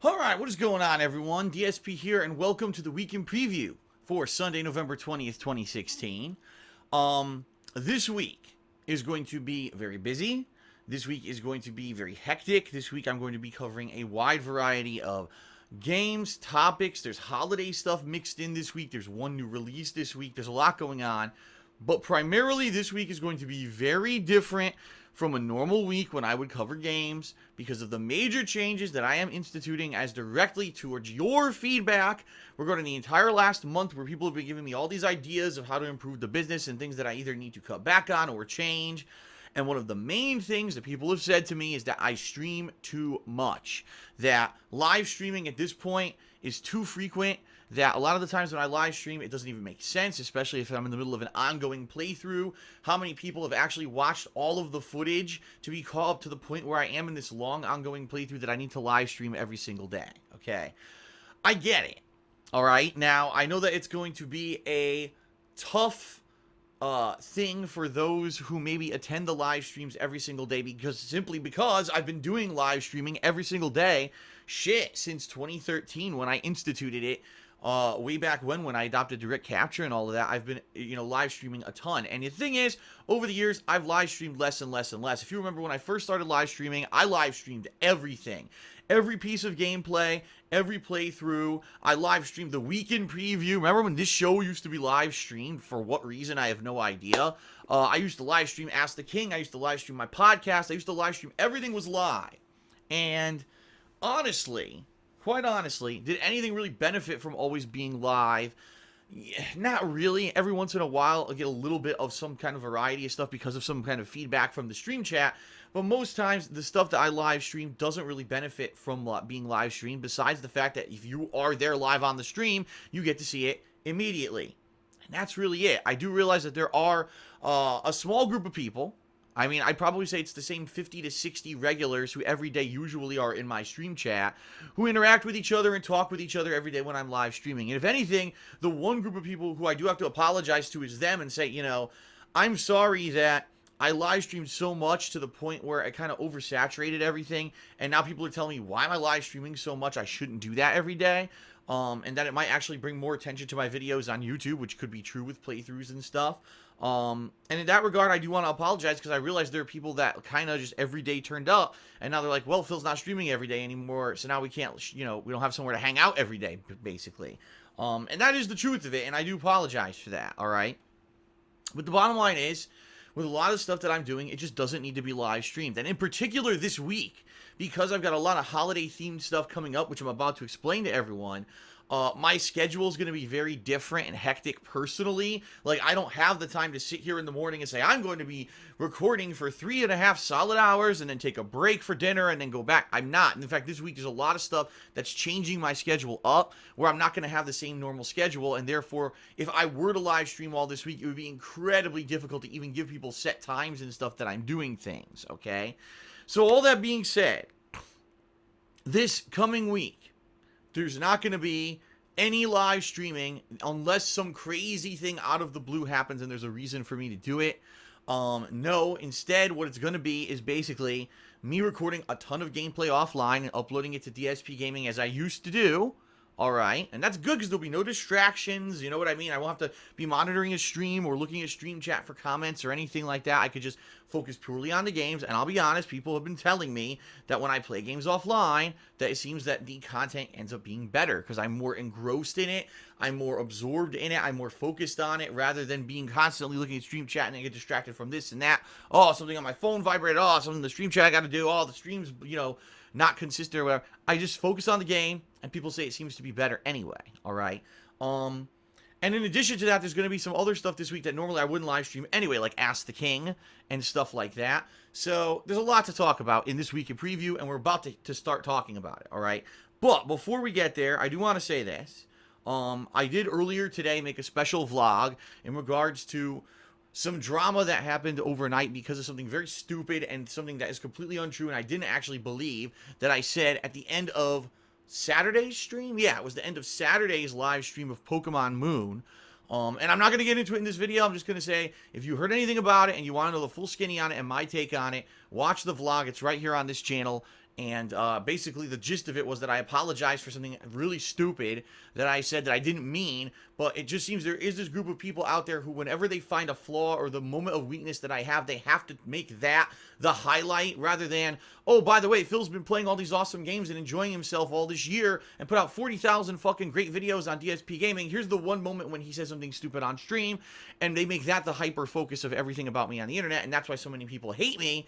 Alright, what is going on, everyone? DSP here, and welcome to the weekend preview for Sunday, November 20th, 2016. This week is going to be very busy. This week is going to be very hectic. This week I'm going to be covering a wide variety of games, topics. There's holiday stuff mixed in this week. There's one new release this week. There's a lot going on. But primarily this week is going to be very different from a normal week when I would cover games because of the major changes that I am instituting as directly towards your feedback regarding the entire last month, where people have been giving me all these ideas of how to improve the business and things that I either need to cut back on or change. And one of the main things that people have said to me is that I stream too much, that live streaming at this point is too frequent, that a lot of the times when I live stream, it doesn't even make sense, especially if I'm in the middle of an ongoing playthrough. How many people have actually watched all of the footage to be caught up to the point where I am in this long ongoing playthrough that I need to live stream every single day, okay? I get it, all right? Now, I know that it's going to be a tough thing for those who maybe attend the live streams every single day, because I've been doing live streaming every single day, since 2013 when I instituted it. Way back when I adopted direct capture and all of that, I've been, live streaming a ton. And the thing is, over the years, I've live streamed less and less and less. If you remember when I first started live streaming, I live streamed everything. Every piece of gameplay, every playthrough. I live streamed the weekend preview. Remember when this show used to be live streamed? For what reason, I have no idea. I used to live stream Ask the King. I used to live stream my podcast. I used to live stream. Everything was live. And honestly, quite honestly, did anything really benefit from always being live? Not really. Every once in a while, I'll get a little bit of some kind of variety of stuff because of some kind of feedback from the stream chat. But most times, the stuff that I live stream doesn't really benefit from being live streamed, besides the fact that if you are there live on the stream, you get to see it immediately. And that's really it. I do realize that there are a small group of people. I mean, I'd probably say it's the same 50 to 60 regulars who every day usually are in my stream chat, who interact with each other and talk with each other every day when I'm live streaming. And if anything, the one group of people who I do have to apologize to is them and say, I'm sorry that I live streamed so much to the point where it kind of oversaturated everything. And now people are telling me, why am I live streaming so much? I shouldn't do that every day. And that it might actually bring more attention to my videos on YouTube, which could be true with playthroughs and stuff. And in that regard, I do want to apologize because I realize there are people that kind of just every day turned up, and now they're like, well, Phil's not streaming every day anymore, so now we can't, we don't have somewhere to hang out every day, basically. And that is the truth of it, and I do apologize for that, all right? But the bottom line is, with a lot of stuff that I'm doing, it just doesn't need to be live streamed. And in particular this week, because I've got a lot of holiday-themed stuff coming up, which I'm about to explain to everyone, my schedule is going to be very different and hectic personally. Like, I don't have the time to sit here in the morning and say, I'm going to be recording for 3.5 solid hours and then take a break for dinner and then go back. I'm not. And in fact, this week there's a lot of stuff that's changing my schedule up where I'm not going to have the same normal schedule. And therefore, if I were to live stream all this week, it would be incredibly difficult to even give people set times and stuff that I'm doing things, okay? So all that being said, this coming week, there's not going to be any live streaming unless some crazy thing out of the blue happens and there's a reason for me to do it. No, instead, what it's going to be is basically me recording a ton of gameplay offline and uploading it to DSP Gaming as I used to do. Alright, and that's good because there'll be no distractions, you know what I mean? I won't have to be monitoring a stream or looking at stream chat for comments or anything like that. I could just focus purely on the games, and I'll be honest, people have been telling me that when I play games offline, that it seems that the content ends up being better because I'm more engrossed in it, I'm more absorbed in it, I'm more focused on it, rather than being constantly looking at stream chat and I get distracted from this and that. Oh, something on my phone vibrated, oh, something in the stream chat I gotta do, oh, the stream's, not consistent or whatever. I just focus on the game, and people say it seems to be better anyway, alright? And in addition to that, there's going to be some other stuff this week that normally I wouldn't live stream anyway, like Ask the King and stuff like that. So, there's a lot to talk about in this week in preview, and we're about to start talking about it, alright? But, before we get there, I do want to say this. I did earlier today make a special vlog in regards to some drama that happened overnight because of something very stupid and something that is completely untrue, and I didn't actually believe that I said at the end of Saturday's stream? Yeah, it was the end of Saturday's live stream of Pokemon Moon. And I'm not going to get into it in this video. I'm just going to say, if you heard anything about it and you want to know the full skinny on it and my take on it, watch the vlog. It's right here on this channel. And basically the gist of it was that I apologized for something really stupid that I said that I didn't mean, but it just seems there is this group of people out there who, whenever they find a flaw or the moment of weakness that I have, they have to make that the highlight rather than, oh, by the way, Phil's been playing all these awesome games and enjoying himself all this year and put out 40,000 fucking great videos on DSP Gaming. Here's the one moment when he says something stupid on stream, and they make that the hyper focus of everything about me on the internet, and that's why so many people hate me.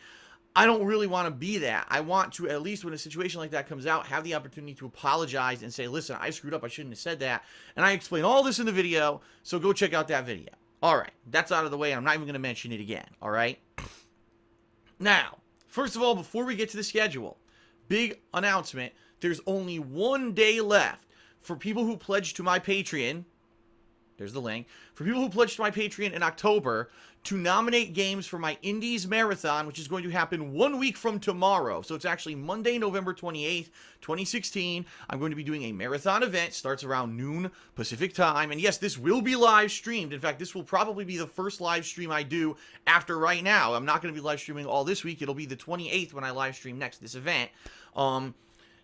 I don't really want to be that. I want to, at least when a situation like that comes out, have the opportunity to apologize and say, listen, I screwed up. I shouldn't have said that. And I explain all this in the video, so go check out that video. All right, that's out of the way, and I'm not even going to mention it again, all right? Now, first of all, before we get to the schedule, big announcement. There's only 1 day left for people who pledge to my Patreon. There's the link. For people who pledge to my Patreon in October to nominate games for my Indies Marathon, which is going to happen 1 week from tomorrow. So it's actually Monday, November 28th, 2016. I'm going to be doing a marathon event. Starts around noon Pacific time. And yes, this will be live streamed. In fact, this will probably be the first live stream I do after right now. I'm not going to be live streaming all this week. It'll be the 28th when I live stream next, this event.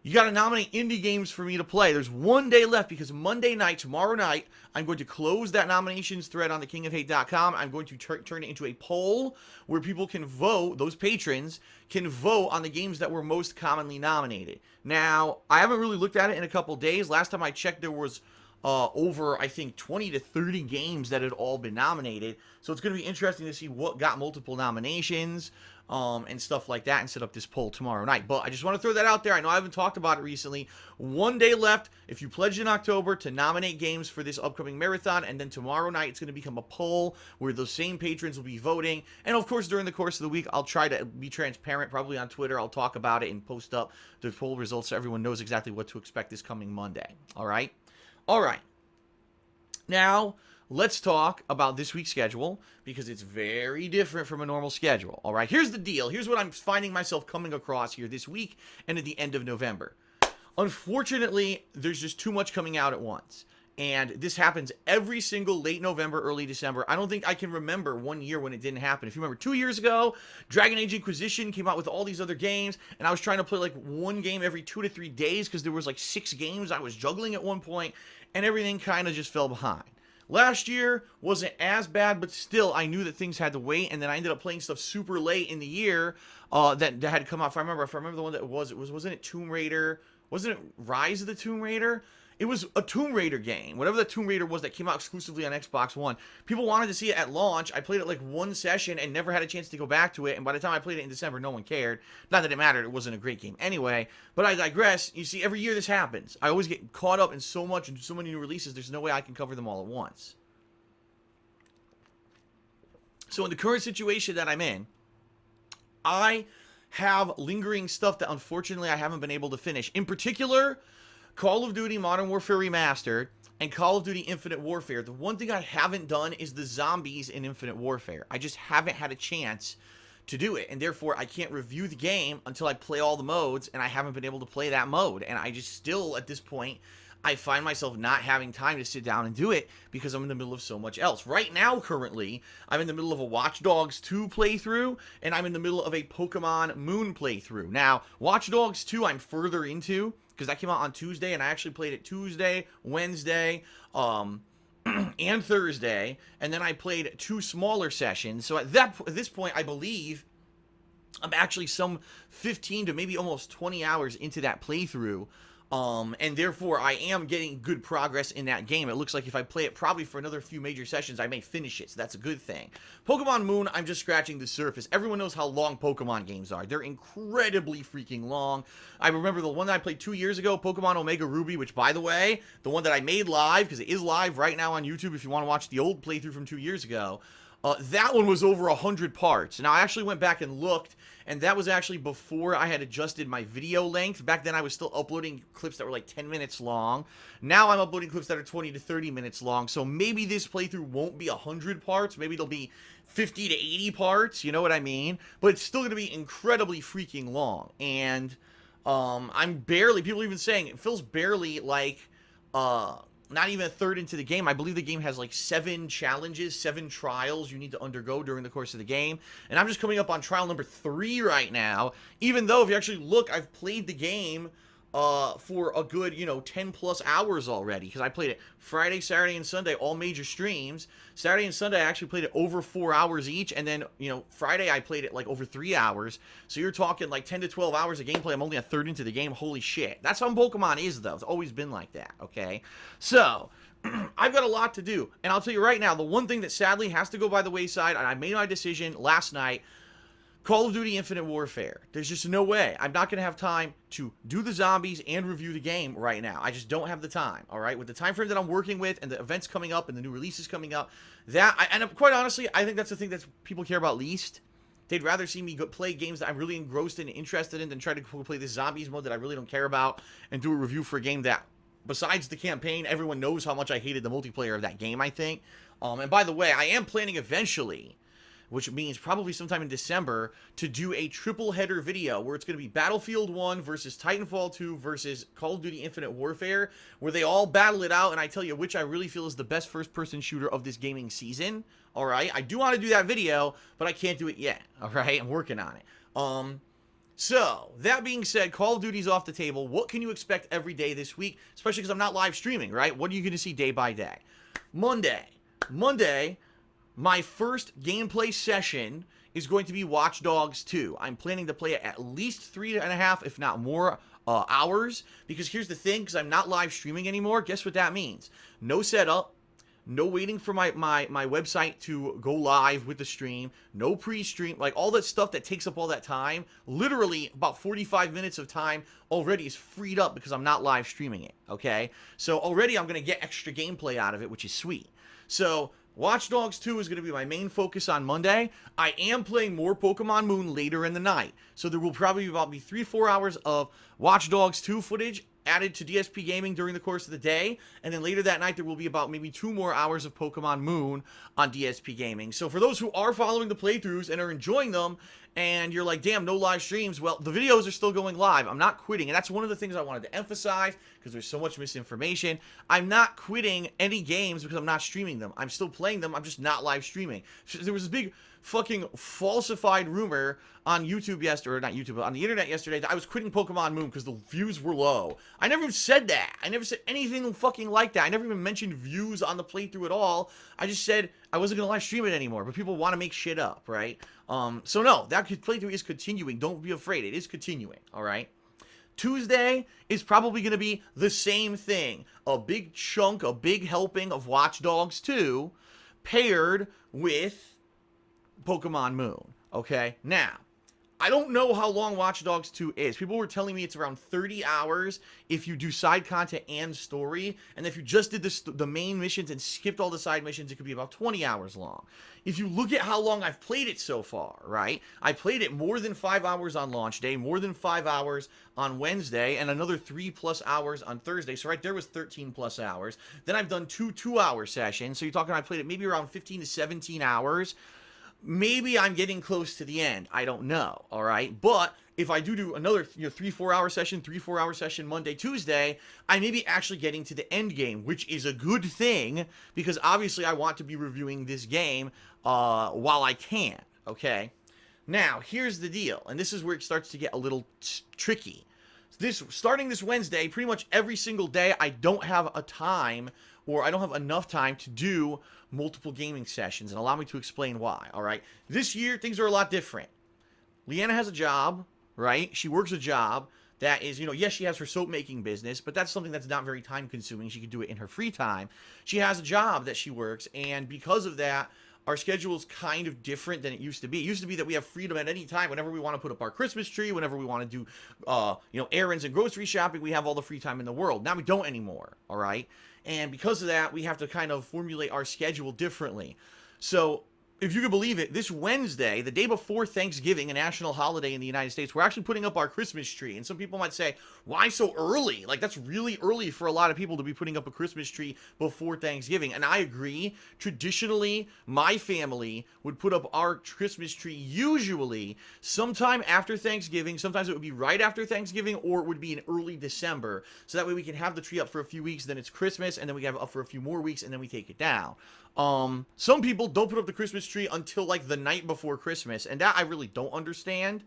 You got to nominate indie games for me to play. There's 1 day left because Monday night, tomorrow night, I'm going to close that nominations thread on thekingofhate.com. I'm going to turn it into a poll where people can vote, those patrons can vote on the games that were most commonly nominated. Now, I haven't really looked at it in a couple days. Last time I checked, there was over, I think, 20 to 30 games that had all been nominated. So it's going to be interesting to see what got multiple nominations and stuff like that, and set up this poll tomorrow night. But I just want to throw that out there. I know I haven't talked about it recently. 1 day left if you pledge in October to nominate games for this upcoming marathon, and then tomorrow night it's going to become a poll where those same patrons will be voting. And of course, during the course of the week, I'll try to be transparent, probably on Twitter. I'll talk about it and post up the poll results so everyone knows exactly what to expect this coming Monday. All right? All right. Now, let's talk about this week's schedule, because it's very different from a normal schedule. All right, here's the deal. Here's what I'm finding myself coming across here this week and at the end of November. Unfortunately, there's just too much coming out at once. And this happens every single late November, early December. I don't think I can remember 1 year when it didn't happen. If you remember 2 years ago, Dragon Age Inquisition came out with all these other games, and I was trying to play like one game every 2 to 3 days because there was like 6 games I was juggling at one point, and everything kind of just fell behind. Last year wasn't as bad, but still, I knew that things had to wait, and then I ended up playing stuff super late in the year that had come out. If I remember the one that wasn't it Tomb Raider? Wasn't it Rise of the Tomb Raider? It was a Tomb Raider game, whatever the Tomb Raider was that came out exclusively on Xbox One. People wanted to see it at launch. I played it like one session and never had a chance to go back to it, and by the time I played it in December, no one cared. Not that it mattered, it wasn't a great game anyway, but I digress. You see, every year this happens. I always get caught up in so much and so many new releases, there's no way I can cover them all at once. So in the current situation that I'm in, I have lingering stuff that unfortunately I haven't been able to finish. In particular, Call of Duty Modern Warfare Remastered and Call of Duty Infinite Warfare. The one thing I haven't done is the zombies in Infinite Warfare. I just haven't had a chance to do it, and therefore I can't review the game until I play all the modes, and I haven't been able to play that mode. And I just still, at this point, I find myself not having time to sit down and do it because I'm in the middle of so much else. Right now, currently, I'm in the middle of a Watch Dogs 2 playthrough, and I'm in the middle of a Pokemon Moon playthrough. Now, Watch Dogs 2 I'm further into, because that came out on Tuesday, and I actually played it Tuesday, Wednesday, and Thursday, and then I played 2 smaller sessions. So at this point, I believe I'm actually some 15 to maybe almost 20 hours into that playthrough. And therefore, I am getting good progress in that game. It looks like if I play it probably for another few major sessions, I may finish it, so that's a good thing. Pokemon Moon, I'm just scratching the surface. Everyone knows how long Pokemon games are. They're incredibly freaking long. I remember the one that I played 2 years ago, Pokemon Omega Ruby, which, by the way, the one that I made live, because it is live right now on YouTube if you want to watch the old playthrough from 2 years ago, that one was over 100 parts. Now, I actually went back and looked, and that was actually before I had adjusted my video length. Back then, I was still uploading clips that were like 10 minutes long. Now, I'm uploading clips that are 20 to 30 minutes long, so maybe this playthrough won't be 100 parts. Maybe it'll be 50 to 80 parts, you know what I mean? But it's still going to be incredibly freaking long. And I'm barely, people are even saying, it feels barely like not even a third into the game. I believe the game has like 7 challenges, 7 trials you need to undergo during the course of the game. And I'm just coming up on trial number 3 right now. Even though, if you actually look, I've played the game for a good, 10 plus hours already. Because I played it Friday, Saturday, and Sunday, all major streams. Saturday and Sunday, I actually played it over 4 hours each. And then, Friday, I played it like over 3 hours. So you're talking like 10 to 12 hours of gameplay. I'm only a third into the game. Holy shit. That's how Pokemon is, though. It's always been like that, okay? So, I've got a lot to do. And I'll tell you right now, the one thing that sadly has to go by the wayside, and I made my decision last night, Call of Duty Infinite Warfare. There's just no way. I'm not going to have time to do the zombies and review the game right now. I just don't have the time, all right? With the time frame that I'm working with and the events coming up and the new releases coming up, and quite honestly, I think that's the thing that people care about least. They'd rather see me play games that I'm really engrossed in and interested in than try to play this zombies mode that I really don't care about and do a review for a game that, besides the campaign, everyone knows how much I hated the multiplayer of that game, I think. And by the way, I am planning eventually, which means probably sometime in December, to do a triple header video where it's going to be Battlefield 1 versus Titanfall 2 versus Call of Duty Infinite Warfare, where they all battle it out, and I tell you which I really feel is the best first-person shooter of this gaming season, alright? I do want to do that video, but I can't do it yet, alright? I'm working on it. So, that being said, Call of Duty's off the table. What can you expect every day this week? Especially because I'm not live streaming, right? What are you going to see day by day? Monday, my first gameplay session is going to be Watch Dogs 2. I'm planning to play it at least 3.5, if not more, hours. Because here's the thing, because I'm not live streaming anymore, guess what that means? No setup, no waiting for my website to go live with the stream, no pre-stream, like all that stuff that takes up all that time. Literally, about 45 minutes of time already is freed up because I'm not live streaming it, okay? So already I'm going to get extra gameplay out of it, which is sweet. So Watch Dogs 2 is going to be my main focus on Monday. I am playing more Pokemon Moon later in the night. So there will probably be about 3-4 hours of Watch Dogs 2 footage added to DSP Gaming during the course of the day. And then later that night, there will be about maybe 2 more hours of Pokemon Moon on DSP Gaming. So for those who are following the playthroughs and are enjoying them, and you're like, damn, no live streams, well, the videos are still going live. I'm not quitting, and that's one of the things I wanted to emphasize, because there's so much misinformation. I'm not quitting any games because I'm not streaming them. I'm still playing them, I'm just not live streaming. There was this big fucking falsified rumor on YouTube yesterday, or not YouTube, but on the internet yesterday, that I was quitting Pokemon Moon because the views were low. I never even said that. I never said anything fucking like that. I never even mentioned views on the playthrough at all. I just said I wasn't going to live stream it anymore, but people want to make shit up, right? So no, that playthrough is continuing. Don't be afraid. It is continuing, all right? Tuesday is probably going to be the same thing. A big chunk, a big helping of Watch Dogs 2 paired with Pokemon Moon, okay? Now, I don't know how long Watch Dogs 2 is. People were telling me it's around 30 hours if you do side content and story. And if you just did the main missions and skipped all the side missions, it could be about 20 hours long. If you look at how long I've played it so far, right? I played it more than 5 hours on launch day, more than 5 hours on Wednesday, and another 3+ hours on Thursday. So right there was 13+ hours. Then I've done 2 2-hour sessions. So you're talking I played it maybe around 15 to 17 hours. Maybe I'm getting close to the end. I don't know, all right? But if I do another 3-4 hour session, 3-4 hour session Monday, Tuesday, I may be actually getting to the end game, which is a good thing because obviously I want to be reviewing this game while I can, okay? Now, here's the deal, and this is where it starts to get a little tricky. Starting this Wednesday, pretty much every single day, I don't have a time or I don't have enough time to do multiple gaming sessions, and allow me to explain why, all right? This year, things are a lot different. Leanna has a job, right? She works a job that is, yes, she has her soap-making business, but that's something that's not very time-consuming. She can do it in her free time. She has a job that she works, and because of that, our schedule is kind of different than it used to be. It used to be that we have freedom at any time. Whenever we want to put up our Christmas tree, whenever we want to do, errands and grocery shopping, we have all the free time in the world. Now we don't anymore, all right? And because of that, we have to kind of formulate our schedule differently. So if you can believe it, this Wednesday, the day before Thanksgiving, a national holiday in the United States, we're actually putting up our Christmas tree. And some people might say, why so early? Like, that's really early for a lot of people to be putting up a Christmas tree before Thanksgiving. And I agree. Traditionally, my family would put up our Christmas tree usually sometime after Thanksgiving. Sometimes it would be right after Thanksgiving, or it would be in early December. So that way we can have the tree up for a few weeks, then it's Christmas, and then we have it up for a few more weeks, and then we take it down. Some people don't put up the Christmas tree until like the night before Christmas, and that I really don't understand.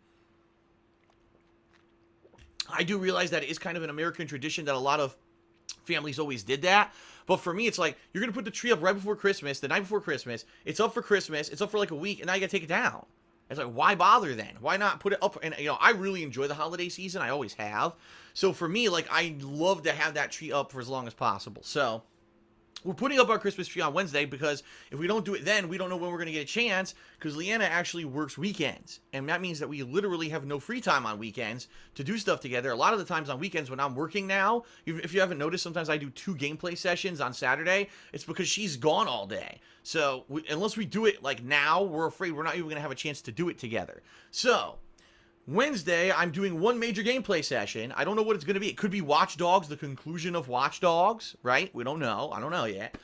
I do realize that it is kind of an American tradition that a lot of families always did that, but for me, it's like, you're gonna put the tree up right before Christmas, the night before Christmas, it's up for Christmas, it's up for like a week, and now you gotta take it down. It's like, why bother then? Why not put it up? And, you know, I really enjoy the holiday season, I always have. So for me, like, I love to have that tree up for as long as possible. So we're putting up our Christmas tree on Wednesday because if we don't do it then, we don't know when we're going to get a chance, because Leanna actually works weekends. And that means that we literally have no free time on weekends to do stuff together. A lot of the times on weekends when I'm working now, if you haven't noticed, sometimes I do 2 gameplay sessions on Saturday. It's because she's gone all day. So unless we do it like now, we're afraid we're not even going to have a chance to do it together. So Wednesday, I'm doing 1 major gameplay session. I don't know what it's going to be. It could be Watch Dogs, the conclusion of Watch Dogs, right? We don't know. I don't know yet.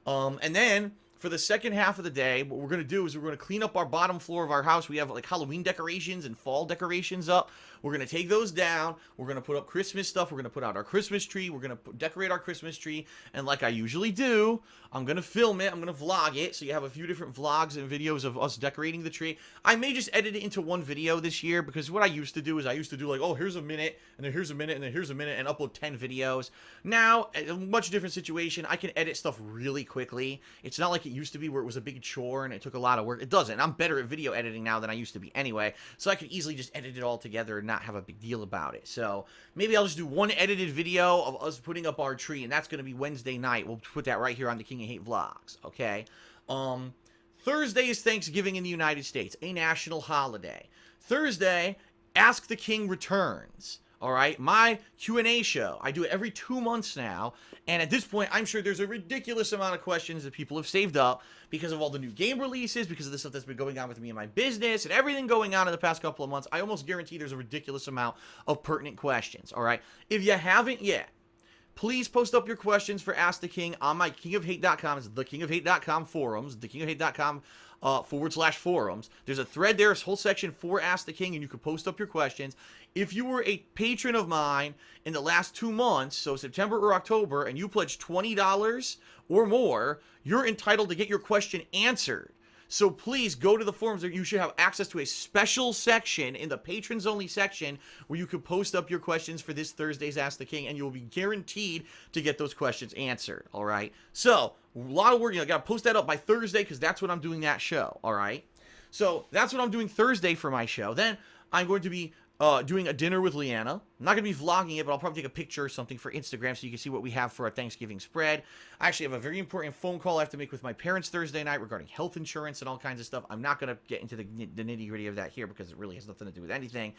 And then for the second half of the day, what we're going to do is we're going to clean up our bottom floor of our house. We have like Halloween decorations and fall decorations up. We're going to take those down. We're going to put up Christmas stuff. We're going to put out our Christmas tree. We're going to decorate our Christmas tree. And like I usually do, I'm going to film it. I'm going to vlog it. So you have a few different vlogs and videos of us decorating the tree. I may just edit it into one video this year, because what I used to do is I used to do like, oh, here's a minute, and then here's a minute, and then here's a minute, and upload 10 videos. Now, a much different situation. I can edit stuff really quickly. It's not like it used to be where it was a big chore and it took a lot of work. It doesn't. I'm better at video editing now than I used to be anyway. So I could easily just edit it all together and not have a big deal about it. So maybe I'll just do one edited video of us putting up our tree, and that's going to be Wednesday night. We'll put that right here on the King of Hate vlogs, okay? Thursday is Thanksgiving in the United States, a national holiday. Thursday, Ask the King returns. All right, my Q&A show. I do it every 2 months now, and at this point, I'm sure there's a ridiculous amount of questions that people have saved up because of all the new game releases, because of the stuff that's been going on with me and my business, and everything going on in the past couple of months. I almost guarantee there's a ridiculous amount of pertinent questions, all right? If you haven't yet, please post up your questions for Ask the King on my kingofhate.com. It's thekingofhate.com forums, thekingofhate.com /forums. There's a thread there, a whole section for Ask the King, and you can post up your questions. If you were a patron of mine in the last 2 months, so September or October, and you pledged $20 or more, you're entitled to get your question answered. So please go to the forums. You should have access to a special section in the patrons only section where you can post up your questions for this Thursday's Ask the King, and you'll be guaranteed to get those questions answered. All right. So a lot of work. I got to post that up by Thursday, because that's when I'm doing that show. All right. So that's what I'm doing Thursday for my show. Then I'm going to be doing a dinner with Leanna. I'm not going to be vlogging it, but I'll probably take a picture or something for Instagram so you can see what we have for our Thanksgiving spread. I actually have a very important phone call I have to make with my parents Thursday night regarding health insurance and all kinds of stuff. I'm not going to get into the nitty-gritty of that here because it really has nothing to do with anything.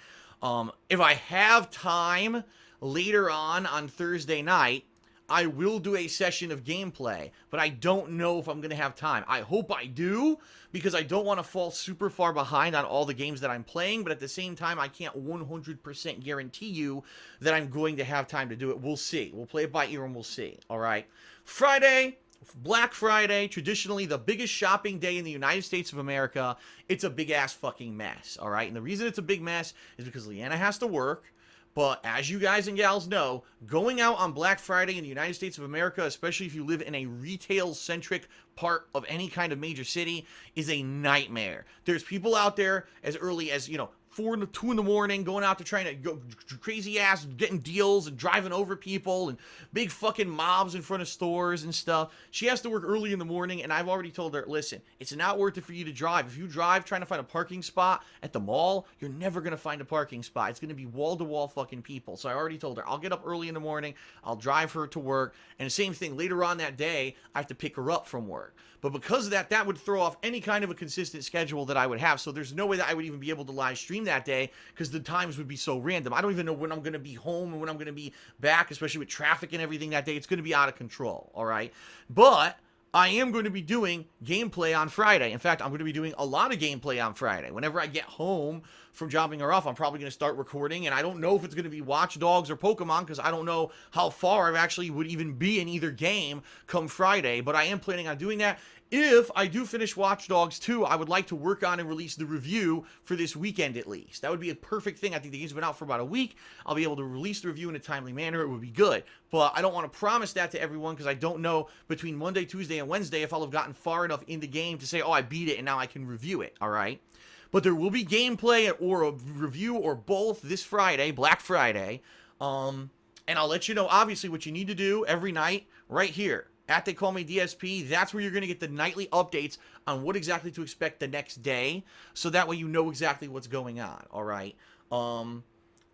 If I have time later on Thursday night, I will do a session of gameplay, but I don't know if I'm going to have time. I hope I do, because I don't want to fall super far behind on all the games that I'm playing, but at the same time, I can't 100% guarantee you that I'm going to have time to do it. We'll see. We'll play it by ear and we'll see. All right. Friday, Black Friday, traditionally the biggest shopping day in the United States of America. It's a big-ass fucking mess, all right? And the reason it's a big mess is because Leanna has to work. But as you guys and gals know, going out on Black Friday in the United States of America, especially if you live in a retail-centric part of any kind of major city, is a nightmare. There's people out there as early as, 4 to 2 in the morning, going out to trying to go crazy ass, getting deals and driving over people and big fucking mobs in front of stores and stuff. She has to work early in the morning, and I've already told her, listen, it's not worth it for you to drive. If you drive trying to find a parking spot at the mall, you're never going to find a parking spot. It's going to be wall-to-wall fucking people. So I already told her, I'll get up early in the morning, I'll drive her to work, and the same thing, later on that day, I have to pick her up from work. But because of that, that would throw off any kind of a consistent schedule that I would have. So there's no way that I would even be able to live stream that day because the times would be so random. I don't even know when I'm going to be home and when I'm going to be back, especially with traffic and everything that day. It's going to be out of control, all right? But I am going to be doing gameplay on Friday. In fact, I'm going to be doing a lot of gameplay on Friday. Whenever I get home from dropping her off, I'm probably going to start recording, and I don't know if it's going to be Watch Dogs or Pokemon because I don't know how far I actually would even be in either game come Friday, but I am planning on doing that. If I do finish Watch Dogs 2, I would like to work on and release the review for this weekend at least. That would be a perfect thing. I think the game's been out for about a week. I'll be able to release the review in a timely manner. It would be good. But I don't want to promise that to everyone because I don't know between Monday, Tuesday, and Wednesday if I'll have gotten far enough in the game to say, oh, I beat it and now I can review it, all right? But there will be gameplay or a review or both this Friday, Black Friday. And I'll let you know, obviously, what you need to do every night right here at They Call Me DSP. That's where you're going to get the nightly updates on what exactly to expect the next day. So that way you know exactly what's going on, all right? And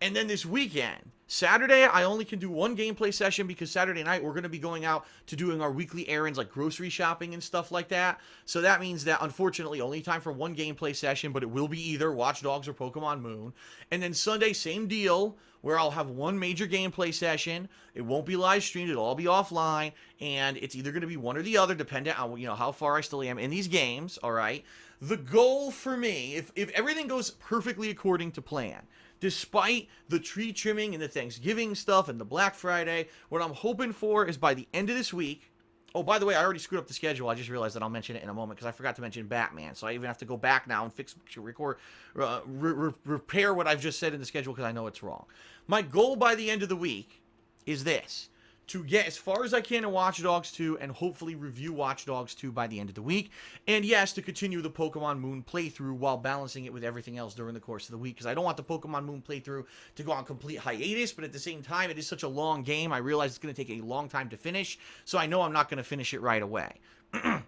then this weekend, Saturday, I only can do one gameplay session because Saturday night we're going to be going out to doing our weekly errands like grocery shopping and stuff like that. So that means that, unfortunately, only time for one gameplay session, but it will be either Watch Dogs or Pokemon Moon. And then Sunday, same deal, where I'll have one major gameplay session. It won't be live streamed. It'll all be offline. And it's either going to be one or the other, depending on, how far I still am in these games, all right? The goal for me, if everything goes perfectly according to plan, despite the tree trimming and the Thanksgiving stuff and the Black Friday, what I'm hoping for is by the end of this week. Oh, by the way, I already screwed up the schedule. I just realized that I'll mention it in a moment because I forgot to mention Batman. So I even have to go back now and repair what I've just said in the schedule because I know it's wrong. My goal by the end of the week is this: to get as far as I can in Watch Dogs 2 and hopefully review Watch Dogs 2 by the end of the week. And yes, to continue the Pokemon Moon playthrough while balancing it with everything else during the course of the week. Because I don't want the Pokemon Moon playthrough to go on complete hiatus, but at the same time, it is such a long game. I realize it's going to take a long time to finish, so I know I'm not going to finish it right away. Now,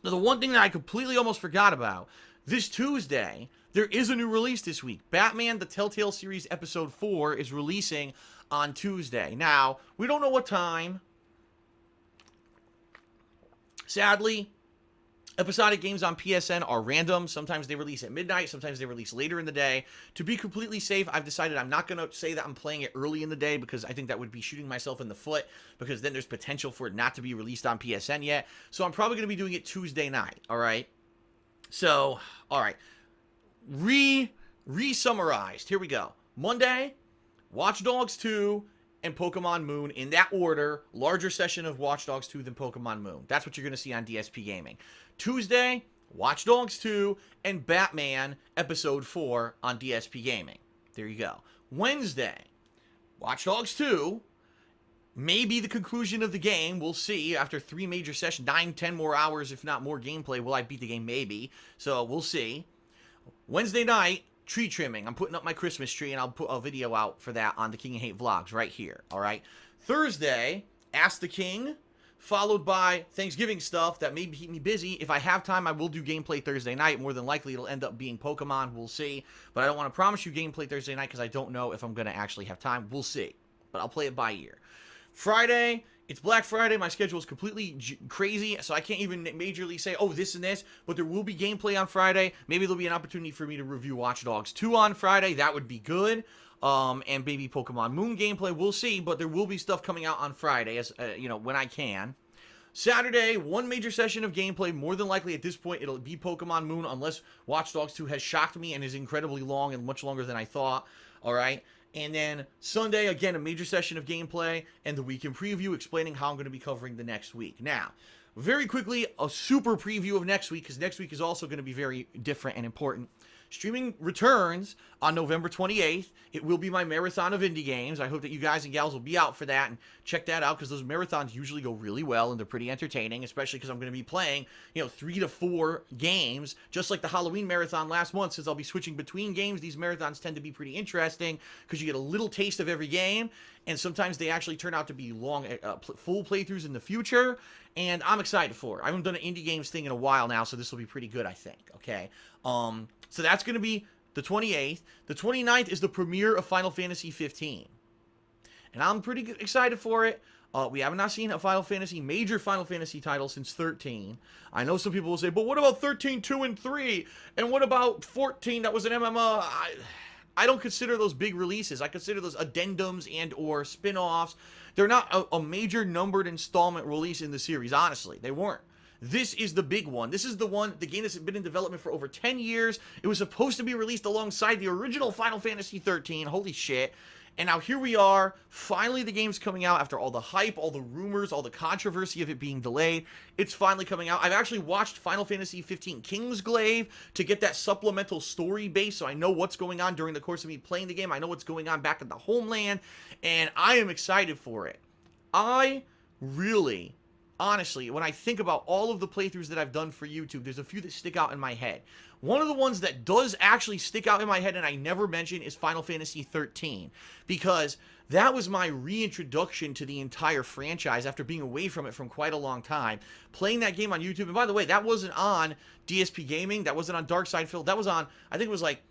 the one thing that I completely almost forgot about, this Tuesday, there is a new release this week. Batman, the Telltale Series Episode 4 is releasing on Tuesday. Now, we don't know what time. Sadly, episodic games on PSN are random. Sometimes they release at midnight. Sometimes they release later in the day. To be completely safe, I've decided I'm not going to say that I'm playing it early in the day because I think that would be shooting myself in the foot because then there's potential for it not to be released on PSN yet. So I'm probably going to be doing it Tuesday night, all right? So, all right. Re-summarized. Here we go. Monday, Watch Dogs 2 and Pokemon Moon in that order. Larger session of Watch Dogs 2 than Pokemon Moon. That's what you're going to see on DSP Gaming. Tuesday, Watch Dogs 2 and Batman Episode 4 on DSP Gaming. There you go. Wednesday, Watch Dogs 2. Maybe the conclusion of the game. We'll see. After 3 major sessions, 9-10 more hours, if not more gameplay, will I beat the game? Maybe. So we'll see. Wednesday night, tree trimming. I'm putting up my Christmas tree, and I'll put a video out for that on the King of Hate vlogs right here, all right? Thursday, Ask the King, followed by Thanksgiving stuff that may keep me busy. If I have time, I will do gameplay Thursday night. More than likely, it'll end up being Pokemon. We'll see. But I don't want to promise you gameplay Thursday night because I don't know if I'm going to actually have time. We'll see. But I'll play it by ear. Friday, it's Black Friday. My schedule is completely crazy, so I can't even majorly say, oh, this and this, but there will be gameplay on Friday. Maybe there'll be an opportunity for me to review Watch Dogs 2 on Friday. That would be good. And maybe Pokemon Moon gameplay. We'll see, but there will be stuff coming out on Friday, as when I can. Saturday, one major session of gameplay. More than likely, at this point, it'll be Pokemon Moon, unless Watch Dogs 2 has shocked me and is incredibly long and much longer than I thought. All right? And then Sunday, again, a major session of gameplay and the weekend preview explaining how I'm going to be covering the next week. Now, very quickly, a super preview of next week, because next week is also going to be very different and important. Streaming returns on November 28th. It will be my marathon of indie games. I hope that you guys and gals will be out for that and check that out because those marathons usually go really well and they're pretty entertaining, especially because I'm going to be playing, 3 to 4 games, just like the Halloween marathon last month. Since I'll be switching between games, these marathons tend to be pretty interesting because you get a little taste of every game, and sometimes they actually turn out to be long, full playthroughs in the future, and I'm excited for it. I haven't done an indie games thing in a while now, so this will be pretty good, I think, okay? So that's going to be the 28th. The 29th is the premiere of Final Fantasy 15. And I'm pretty excited for it. We have not seen a major Final Fantasy title since 13. I know some people will say, but what about 13, 2, and 3? And what about 14 that was an MMO? I don't consider those big releases. I consider those addendums and or spin-offs. They're not a major numbered installment release in the series, honestly. They weren't. This is the big one. This is the game that's been in development for over 10 years. It was supposed to be released alongside the original Final Fantasy 13. Holy shit. And now here we are. Finally, the game's coming out after all the hype, all the rumors, all the controversy of it being delayed. It's finally coming out. I've actually watched Final Fantasy 15 Kingsglaive to get that supplemental story base, so I know what's going on during the course of me playing the game. I know what's going on back at the homeland, and I am excited for it. I really, honestly, when I think about all of the playthroughs that I've done for YouTube, there's a few that stick out in my head. One of the ones that does actually stick out in my head and I never mention is Final Fantasy 13, because that was my reintroduction to the entire franchise after being away from it from quite a long time. Playing that game on YouTube, and by the way, that wasn't on DSP Gaming, that wasn't on Dark Side Phil, that was on, I think it was like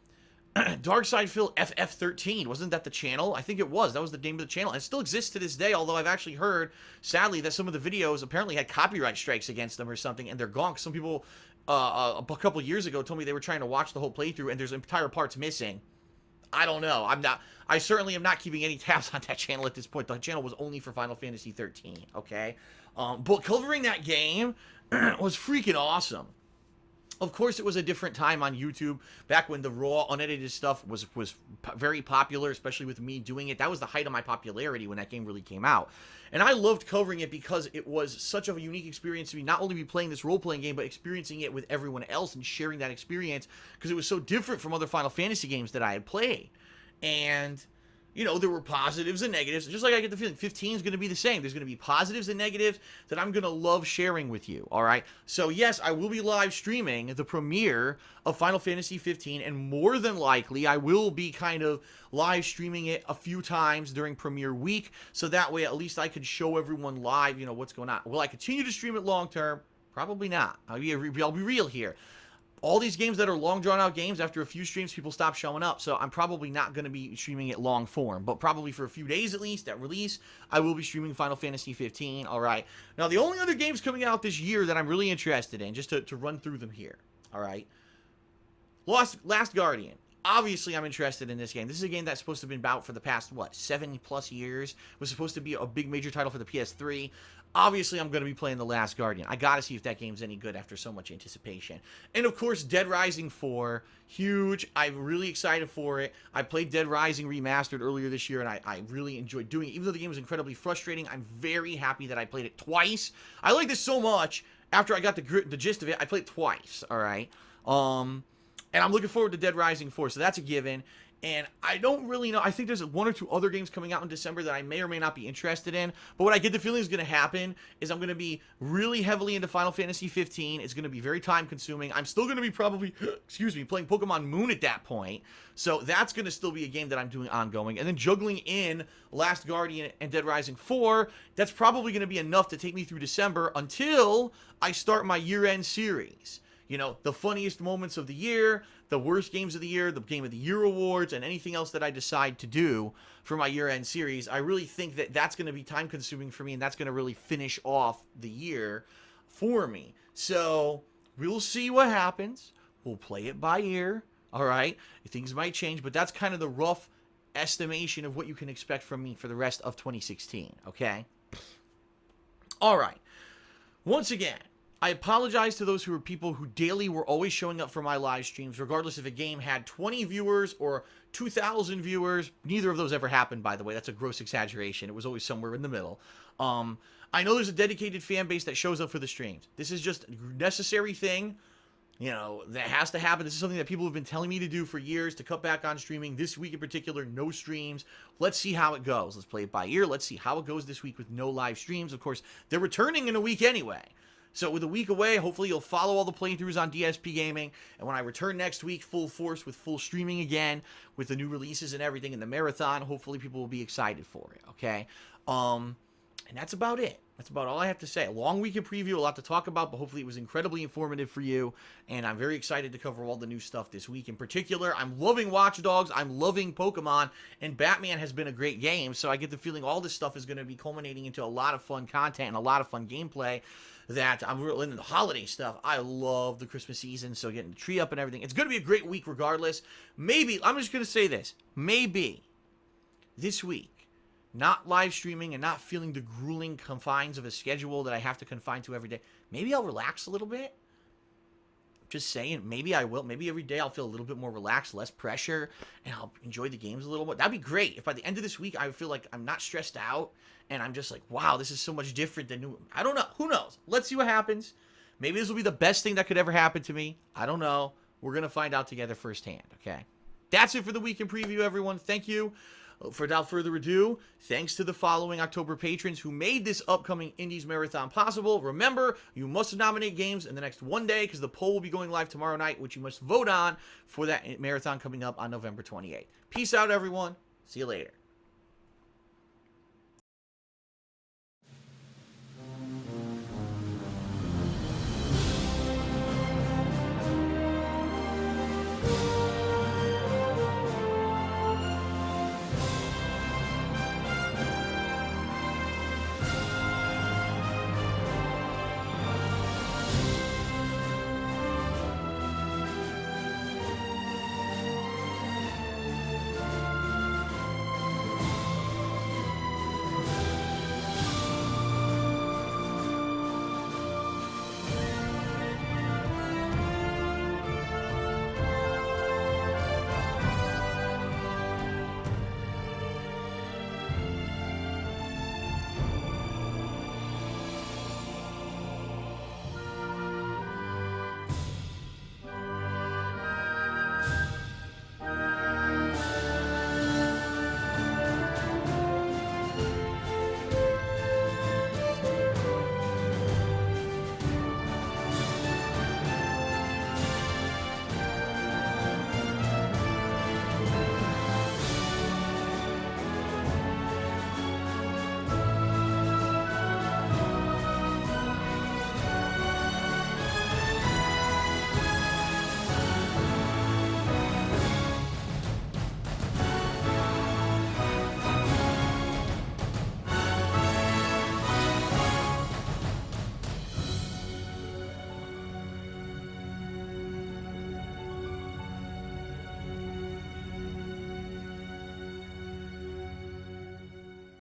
Dark Side Phil FF13. Wasn't that the channel? I think it was. That was the name of the channel. And it still exists to this day, although I've actually heard, sadly, that some of the videos apparently had copyright strikes against them or something, and they're gone. Some people, a couple years ago, told me they were trying to watch the whole playthrough, and there's entire parts missing. I don't know. I certainly am not keeping any tabs on that channel at this point. The channel was only for Final Fantasy 13, okay? But covering that game was freaking awesome. Of course, it was a different time on YouTube, back when the raw, unedited stuff was very popular, especially with me doing it. That was the height of my popularity when that game really came out. And I loved covering it because it was such a unique experience to me, not only be playing this role-playing game, but experiencing it with everyone else and sharing that experience, because it was so different from other Final Fantasy games that I had played. And you know, there were positives and negatives. Just like I get the feeling 15 is going to be the same. There's going to be positives and negatives that I'm going to love sharing with you, all right? So, yes, I will be live streaming the premiere of Final Fantasy 15, and more than likely, I will be kind of live streaming it a few times during premiere week, so that way at least I could show everyone live, you know, what's going on. Will I continue to stream it long term? Probably not. I'll be real here. All these games that are long drawn-out games, after a few streams, people stop showing up. So I'm probably not going to be streaming it long form. But probably for a few days at least, at release, I will be streaming Final Fantasy 15. All right. Now, the only other games coming out this year that I'm really interested in, just to run through them here. All right. Last Guardian. Obviously, I'm interested in this game. This is a game that's supposed to have been out for the past, 7+ years. It was supposed to be a big major title for the PS3. Obviously, I'm going to be playing The Last Guardian. I got to see if that game's any good after so much anticipation. And, of course, Dead Rising 4. Huge. I'm really excited for it. I played Dead Rising Remastered earlier this year, and I really enjoyed doing it. Even though the game was incredibly frustrating, I'm very happy that I played it twice. I like this so much. After I got the gist of it, I played it twice, all right? And I'm looking forward to Dead Rising 4, so that's a given. And I don't really know. I think there's one or two other games coming out in December that I may or may not be interested in. But what I get the feeling is going to happen is I'm going to be really heavily into Final Fantasy 15. It's going to be very time-consuming. I'm still going to be probably, playing Pokemon Moon at that point. So that's going to still be a game that I'm doing ongoing. And then juggling in Last Guardian and Dead Rising 4, that's probably going to be enough to take me through December until I start my year-end series. You know, the funniest moments of the year, the worst games of the year, the Game of the Year awards, and anything else that I decide to do for my year-end series. I really think that that's going to be time-consuming for me, and that's going to really finish off the year for me. So, we'll see what happens. We'll play it by ear, all right? Things might change, but that's kind of the rough estimation of what you can expect from me for the rest of 2016, okay? All right. Once again, I apologize to those people who daily were always showing up for my live streams, regardless if a game had 20 viewers or 2,000 viewers. Neither of those ever happened, by the way. That's a gross exaggeration. It was always somewhere in the middle. I know there's a dedicated fan base that shows up for the streams. This is just a necessary thing, you know, that has to happen. This is something that people have been telling me to do for years, to cut back on streaming. This week in particular, no streams. Let's see how it goes. Let's play it by ear. Let's see how it goes this week with no live streams. Of course, they're returning in a week anyway. So with a week away, hopefully you'll follow all the playthroughs on DSP Gaming. And when I return next week, full force with full streaming again, with the new releases and everything in the marathon, hopefully people will be excited for it, okay? And that's about it. That's about all I have to say. A long weekend preview, a lot to talk about, but hopefully it was incredibly informative for you. And I'm very excited to cover all the new stuff this week. In particular, I'm loving Watch Dogs, I'm loving Pokemon, and Batman has been a great game. So I get the feeling all this stuff is going to be culminating into a lot of fun content and a lot of fun gameplay that I'm really into the holiday stuff. I love the Christmas season, so getting the tree up and everything. It's going to be a great week regardless. Maybe, I'm just going to say this, maybe this week, not live streaming and not feeling the grueling confines of a schedule that I have to confine to every day, maybe I'll relax a little bit. Just saying, maybe I will. Maybe every day I'll feel a little bit more relaxed, less pressure, and I'll enjoy the games a little more. That'd be great. If by the end of this week I feel like I'm not stressed out and I'm just like, wow, this is so much different than new. I don't know. Who knows? Let's see what happens. Maybe this will be the best thing that could ever happen to me. I don't know. We're going to find out together firsthand, okay? That's it for the weekend preview, everyone. Thank you. Without further ado, thanks to the following October patrons who made this upcoming Indies Marathon possible. Remember, you must nominate games in the next one day because the poll will be going live tomorrow night, which you must vote on for that marathon coming up on November 28th. Peace out, everyone. See you later.